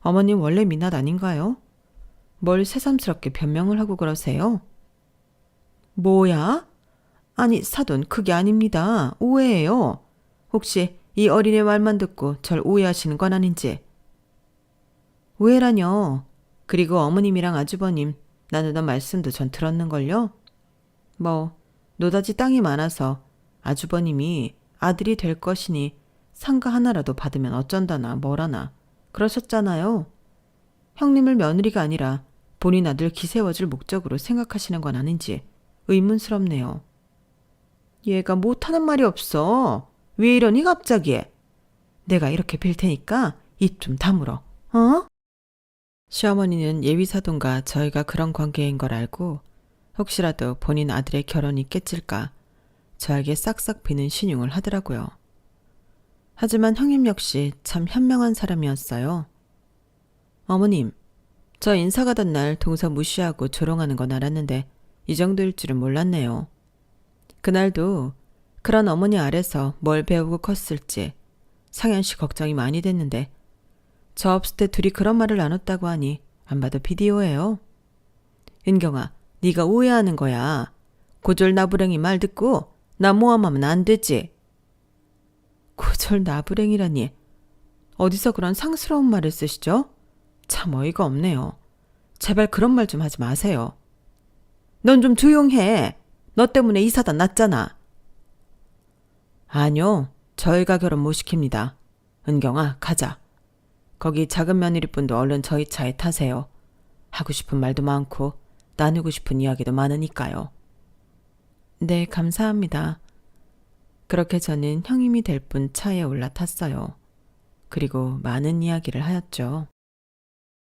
어머님 원래 미낫 아닌가요? 뭘 새삼스럽게 변명을 하고 그러세요? 뭐야? 아니 사돈 그게 아닙니다. 오해예요. 혹시 이 어린애 말만 듣고 절 오해하시는 건 아닌지. 오해라뇨. 그리고 어머님이랑 아주버님 나누던 말씀도 전 들었는걸요. 노다지 땅이 많아서 아주버님이 아들이 될 것이니 상가 하나라도 받으면 어쩐다나 뭐라나 그러셨잖아요. 형님을 며느리가 아니라 본인 아들 기세워줄 목적으로 생각하시는 건 아닌지 의문스럽네요. 얘가 못하는 말이 없어. 왜 이러니 갑자기? 내가 이렇게 빌 테니까 입 좀 다물어. 어? 시어머니는 예비사돈과 저희가 그런 관계인 걸 알고 혹시라도 본인 아들의 결혼이 깨질까 저에게 싹싹 비는 신용을 하더라고요. 하지만 형님 역시 참 현명한 사람이었어요. 어머님, 저 인사 가던 날 동서 무시하고 조롱하는 건 알았는데 이 정도일 줄은 몰랐네요. 그날도 그런 어머니 아래서 뭘 배우고 컸을지 상현 씨 걱정이 많이 됐는데 저 없을 때 둘이 그런 말을 나눴다고 하니 안 봐도 비디오예요. 은경아, 네가 오해하는 거야. 고졸 나부랭이 말 듣고 나 모함하면 안 되지. 고졸 나부랭이라니. 어디서 그런 상스러운 말을 쓰시죠? 참 어이가 없네요. 제발 그런 말 좀 하지 마세요. 넌 좀 조용해. 너 때문에 이 사단 났잖아. 아니요. 저희가 결혼 못 시킵니다. 은경아, 가자. 거기 작은 며느리분도 얼른 저희 차에 타세요. 하고 싶은 말도 많고 나누고 싶은 이야기도 많으니까요. 네, 감사합니다. 그렇게 저는 형님이 될 분 차에 올라탔어요. 그리고 많은 이야기를 하였죠.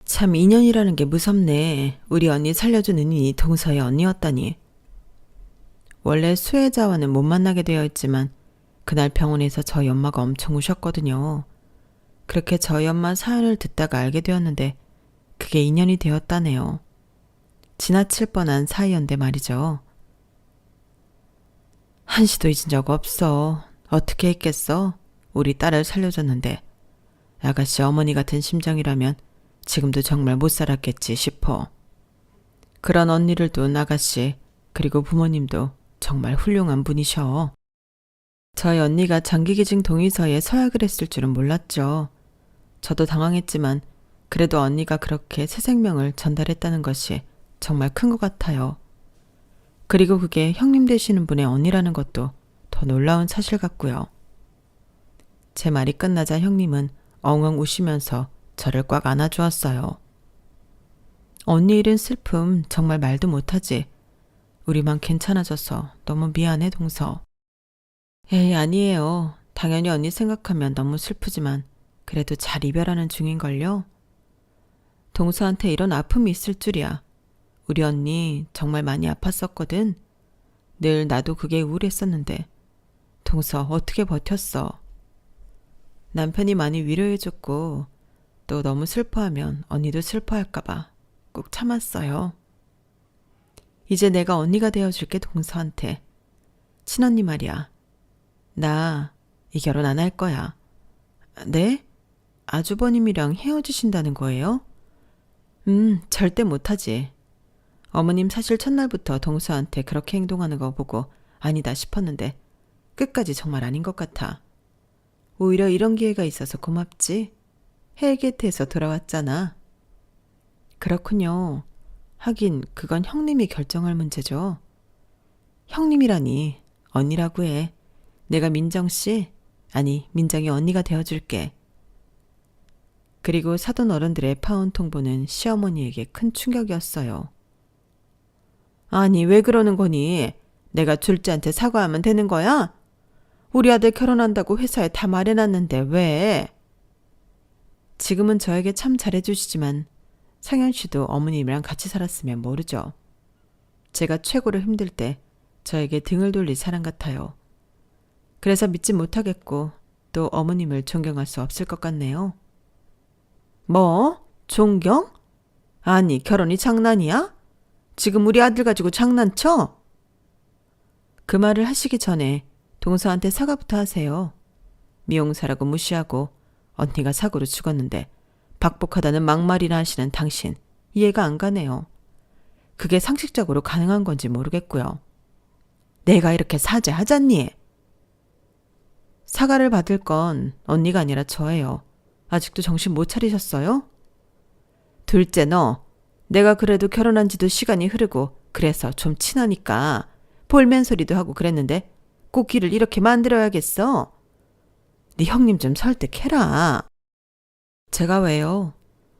참 인연이라는 게 무섭네. 우리 언니 살려준 은인이 동서의 언니였다니. 원래 수혜자와는 못 만나게 되어 있지만 그날 병원에서 저희 엄마가 엄청 우셨거든요. 그렇게 저희 엄마 사연을 듣다가 알게 되었는데 그게 인연이 되었다네요. 지나칠 뻔한 사이였는데 말이죠. 한시도 잊은 적 없어. 어떻게 했겠어? 우리 딸을 살려줬는데 아가씨 어머니 같은 심정이라면 지금도 정말 못 살았겠지 싶어. 그런 언니를 둔 아가씨 그리고 부모님도 정말 훌륭한 분이셔. 저희 언니가 장기기증 동의서에 서약을 했을 줄은 몰랐죠. 저도 당황했지만 그래도 언니가 그렇게 새 생명을 전달했다는 것이 정말 큰 것 같아요. 그리고 그게 형님 되시는 분의 언니라는 것도 더 놀라운 사실 같고요. 제 말이 끝나자 형님은 엉엉 우시면서 저를 꽉 안아주었어요. 언니 일은 슬픔 정말 말도 못하지. 우리만 괜찮아져서 너무 미안해 동서. 에이 아니에요. 당연히 언니 생각하면 너무 슬프지만 그래도 잘 이별하는 중인걸요. 동서한테 이런 아픔이 있을 줄이야. 우리 언니 정말 많이 아팠었거든. 늘 나도 그게 우울했었는데 동서 어떻게 버텼어. 남편이 많이 위로해줬고 또 너무 슬퍼하면 언니도 슬퍼할까봐 꼭 참았어요. 이제 내가 언니가 되어줄게 동서한테. 친언니 말이야. 나 이 결혼 안 할 거야. 네? 아주버님이랑 헤어지신다는 거예요? 절대 못하지. 어머님 사실 첫날부터 동서한테 그렇게 행동하는 거 보고 아니다 싶었는데 끝까지 정말 아닌 것 같아. 오히려 이런 기회가 있어서 고맙지. 헬게트에서 돌아왔잖아. 그렇군요. 하긴 그건 형님이 결정할 문제죠. 형님이라니 언니라고 해. 내가 민정씨? 아니 민정이 언니가 되어줄게. 그리고 사돈 어른들의 파혼 통보는 시어머니에게 큰 충격이었어요. 아니 왜 그러는 거니? 내가 둘째한테 사과하면 되는 거야? 우리 아들 결혼한다고 회사에 다 말해놨는데 왜? 지금은 저에게 참 잘해주시지만 상현 씨도 어머님이랑 같이 살았으면 모르죠. 제가 최고로 힘들 때 저에게 등을 돌릴 사람 같아요. 그래서 믿지 못하겠고 또 어머님을 존경할 수 없을 것 같네요. 뭐? 존경? 아니 결혼이 장난이야? 지금 우리 아들 가지고 장난쳐? 그 말을 하시기 전에 동서한테 사과부터 하세요. 미용사라고 무시하고 언니가 사고로 죽었는데 박복하다는 막말이나 하시는 당신 이해가 안 가네요. 그게 상식적으로 가능한 건지 모르겠고요. 내가 이렇게 사죄하잖니? 사과를 받을 건 언니가 아니라 저예요. 아직도 정신 못 차리셨어요? 둘째 너, 내가 그래도 결혼한 지도 시간이 흐르고 그래서 좀 친하니까 볼멘 소리도 하고 그랬는데 꼭 길을 이렇게 만들어야겠어? 네 형님 좀 설득해라. 제가 왜요?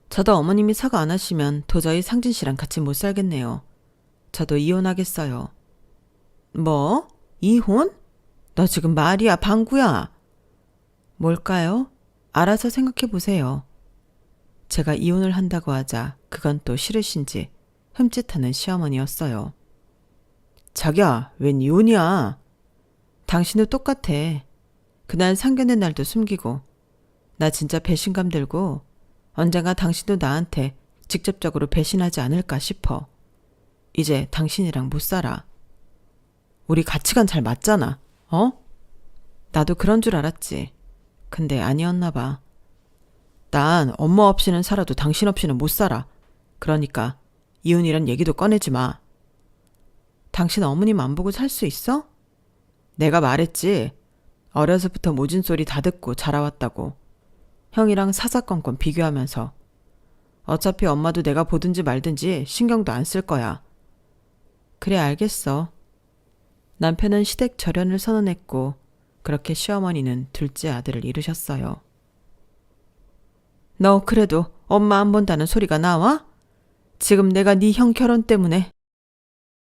저도 어머님이 사과 안 하시면 도저히 상진 씨랑 같이 못 살겠네요. 저도 이혼하겠어요. 뭐? 이혼? 너 지금 말이야 방구야? 뭘까요? 알아서 생각해 보세요. 제가 이혼을 한다고 하자 그건 또 싫으신지 흠칫하는 시어머니였어요. 자기야, 웬 이혼이야? 당신도 똑같아. 그날 상견례 날도 숨기고 나 진짜 배신감 들고 언젠가 당신도 나한테 직접적으로 배신하지 않을까 싶어. 이제 당신이랑 못 살아. 우리 가치관 잘 맞잖아. 어? 나도 그런 줄 알았지. 근데 아니었나 봐. 난 엄마 없이는 살아도 당신 없이는 못 살아. 그러니까 이혼이란 얘기도 꺼내지 마. 당신 어머님 안 보고 살 수 있어? 내가 말했지. 어려서부터 모진 소리 다 듣고 자라왔다고. 형이랑 사사건건 비교하면서. 어차피 엄마도 내가 보든지 말든지 신경도 안 쓸 거야. 그래 알겠어. 남편은 시댁 절연을 선언했고 그렇게 시어머니는 둘째 아들을 잃으셨어요. 너 그래도 엄마 안 본다는 소리가 나와? 지금 내가 네 형 결혼 때문에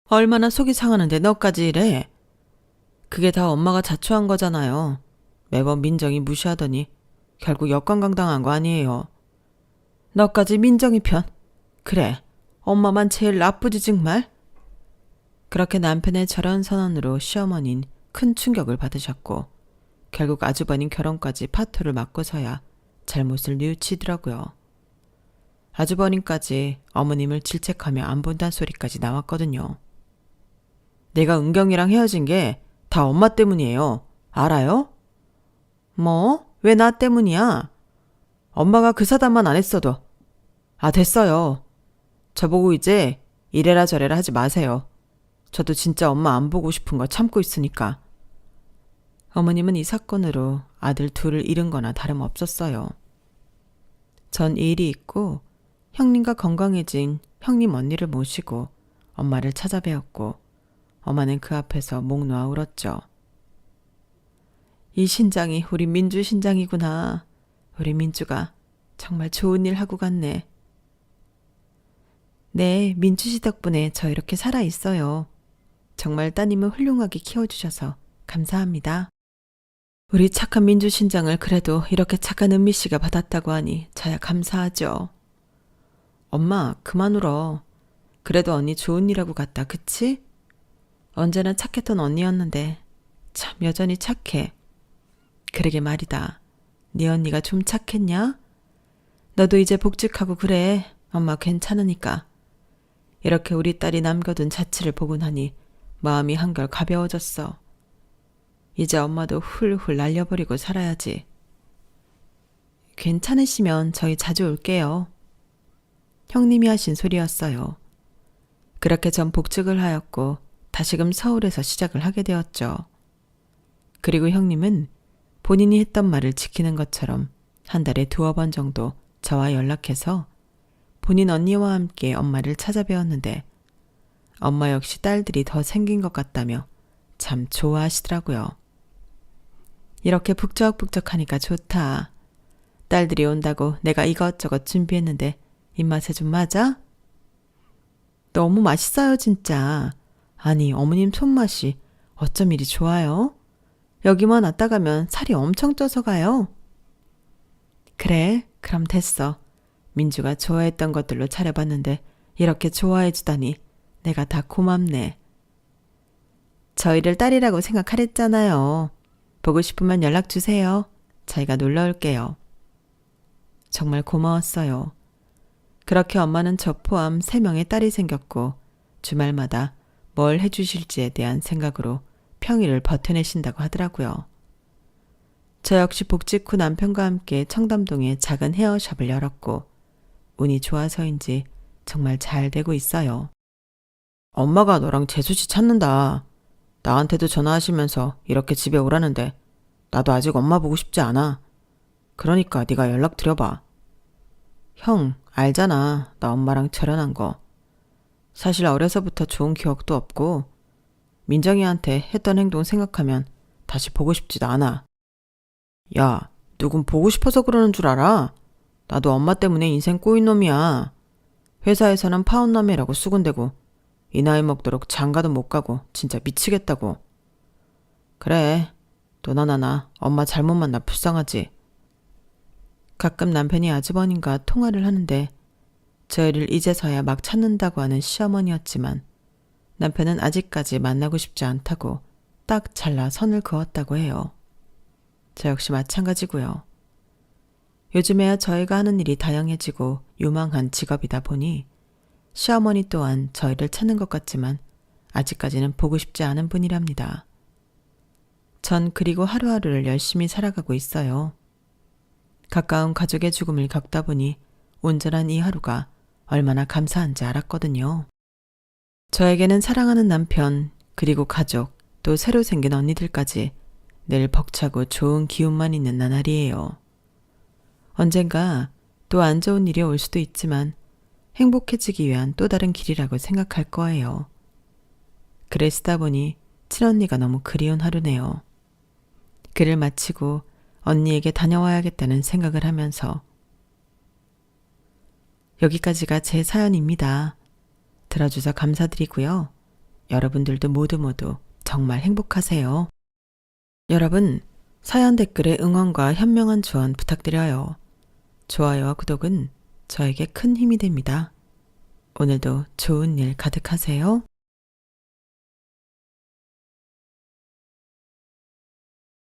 얼마나 속이 상하는데 너까지 이래? 그게 다 엄마가 자초한 거잖아요. 매번 민정이 무시하더니 결국 역관광당한 거 아니에요. 너까지 민정이 편. 그래, 엄마만 제일 나쁘지 정말. 그렇게 남편의 절연 선언으로 시어머니는 큰 충격을 받으셨고 결국 아주버님 결혼까지 파토를 맞고서야 잘못을 뉘우치더라고요. 아주버님까지 어머님을 질책하며 안 본다는 소리까지 나왔거든요. 내가 은경이랑 헤어진 게 다 엄마 때문이에요. 알아요? 뭐? 왜 나 때문이야? 엄마가 그 사단만 안 했어도. 됐어요. 저보고 이제 이래라 저래라 하지 마세요. 저도 진짜 엄마 안 보고 싶은 거 참고 있으니까. 어머님은 이 사건으로 아들 둘을 잃은 거나 다름없었어요. 전 일이 있고 형님과 건강해진 형님 언니를 모시고 엄마를 찾아뵈었고 엄마는 그 앞에서 목 놓아 울었죠. 이 신장이 우리 민주 신장이구나. 우리 민주가 정말 좋은 일 하고 갔네. 네, 민주 씨 덕분에 저 이렇게 살아있어요. 정말 따님을 훌륭하게 키워주셔서 감사합니다. 우리 착한 민주 신장을 그래도 이렇게 착한 은미 씨가 받았다고 하니 저야 감사하죠. 엄마, 그만 울어. 그래도 언니 좋은 일하고 갔다, 그치? 언제나 착했던 언니였는데 참 여전히 착해. 그러게 말이다. 네 언니가 좀 착했냐? 너도 이제 복직하고 그래. 엄마 괜찮으니까. 이렇게 우리 딸이 남겨둔 자취를 보고 나니 마음이 한결 가벼워졌어. 이제 엄마도 훌훌 날려버리고 살아야지. 괜찮으시면 저희 자주 올게요. 형님이 하신 소리였어요. 그렇게 전 복직을 하였고 다시금 서울에서 시작을 하게 되었죠. 그리고 형님은 본인이 했던 말을 지키는 것처럼 한 달에 2-번 정도 저와 연락해서 본인 언니와 함께 엄마를 찾아뵈었는데 엄마 역시 딸들이 더 생긴 것 같다며 참 좋아하시더라고요. 이렇게 북적북적하니까 좋다. 딸들이 온다고 내가 이것저것 준비했는데 입맛에 좀 맞아? 너무 맛있어요 진짜. 아니 어머님 손맛이 어쩜 이리 좋아요? 여기만 왔다 가면 살이 엄청 쪄서 가요. 그래, 그럼 됐어. 민주가 좋아했던 것들로 차려봤는데 이렇게 좋아해 주다니 내가 다 고맙네. 저희를 딸이라고 생각하랬잖아요. 보고 싶으면 연락 주세요. 저희가 놀러 올게요. 정말 고마웠어요. 그렇게 엄마는 저 포함 3명의 딸이 생겼고 주말마다 뭘 해주실지에 대한 생각으로 평일을 버텨내신다고 하더라고요. 저 역시 복직 후 남편과 함께 청담동에 작은 헤어샵을 열었고 운이 좋아서인지 정말 잘 되고 있어요. 엄마가 너랑 재수씨 찾는다. 나한테도 전화하시면서 이렇게 집에 오라는데 나도 아직 엄마 보고 싶지 않아. 그러니까 네가 연락 드려봐. 형, 알잖아. 나 엄마랑 절연한 거. 사실 어려서부터 좋은 기억도 없고 민정이한테 했던 행동 생각하면 다시 보고 싶지도 않아. 야, 누군 보고 싶어서 그러는 줄 알아? 나도 엄마 때문에 인생 꼬인 놈이야. 회사에서는 파혼남이라고 수군대고 이 나이 먹도록 장가도 못 가고 진짜 미치겠다고. 그래, 너나 나나 엄마 잘못 만나 불쌍하지. 가끔 남편이 아주버님과 통화를 하는데 저희를 이제서야 막 찾는다고 하는 시어머니였지만 남편은 아직까지 만나고 싶지 않다고 딱 잘라 선을 그었다고 해요. 저 역시 마찬가지고요. 요즘에야 저희가 하는 일이 다양해지고 유망한 직업이다 보니 시어머니 또한 저희를 찾는 것 같지만 아직까지는 보고 싶지 않은 분이랍니다. 전 그리고 하루하루를 열심히 살아가고 있어요. 가까운 가족의 죽음을 겪다 보니 온전한 이 하루가 얼마나 감사한지 알았거든요. 저에게는 사랑하는 남편, 그리고 가족, 또 새로 생긴 언니들까지 늘 벅차고 좋은 기운만 있는 나날이에요. 언젠가 또 안 좋은 일이 올 수도 있지만 행복해지기 위한 또 다른 길이라고 생각할 거예요. 글을 쓰다 보니 친언니가 너무 그리운 하루네요. 글을 마치고 언니에게 다녀와야겠다는 생각을 하면서 여기까지가 제 사연입니다. 들어주셔서 감사드리고요. 여러분들도 모두 정말 행복하세요. 여러분, 사연 댓글에 응원과 현명한 조언 부탁드려요. 좋아요와 구독은 저에게 큰 힘이 됩니다. 오늘도 좋은 일 가득하세요.